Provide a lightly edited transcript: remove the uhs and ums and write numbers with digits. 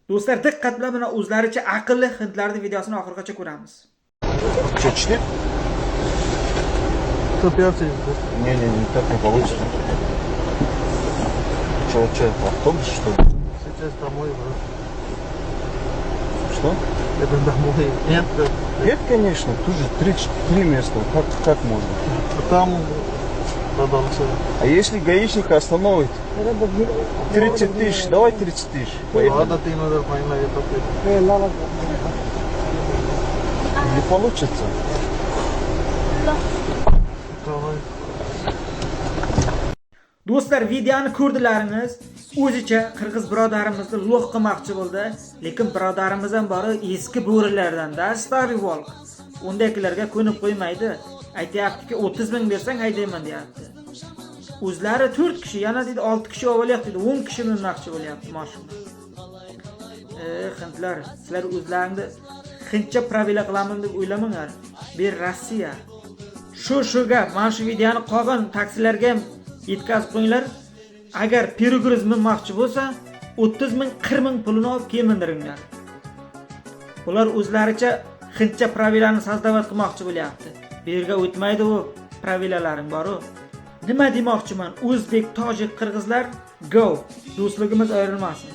Do'stlar, diqqat bilan mana o'zlaricha aqlli hindlarning videosini oxirigacha ko'ramiz. Что, 4? 105 есть. Не, так не получится. Че, автобус, что ли? Сейчас домой, брат. Что? Это домой. Нет, да. Нет, конечно, тут же 3 места. Как можно? А там продался. А если гаишника остановит? 30 тысяч, давай 30 тысяч. Поехали. Ладно, ты надо поймать, Не получится. Do'stlar, videoni ko'rdilaringiz. O'zicha qirg'iz birodarimizni lo'q qilmoqchi bo'ldi, lekin birodarimiz ham bori eski bo'rilardan-da, starый volk. Undagilarga ko'nib qo'ymaydi. Aytayaptiki, 30 ming bersang haydayman deyapti. O'zlari 4 kishi, yana dedi 6 kishi olyapti dedi, 10 kishi minmoqchi bo'lyapti mashina. Hindlar, sizlar o'zlaringni hindcha probela qilaman deb o'ylamanglar. Bu Rossiya. Shu gap, mana shu videoni qolgan taksilarga ham yetkazib qo'yinglar. Agar pirogriz minmoqchi bo'lsa, 30 ming, 40 ming pulini olib keyin mindiringlar. Ular o'zlaricha hindcha probelani sozdovat qilmoqchi bo'lyapti. Bu yerga o'tmaydi u probelalaring bor-ku. Nima demoqchiman? O'zbek, tojik, qirg'izlar go. Do'stligimiz ayrilmasin.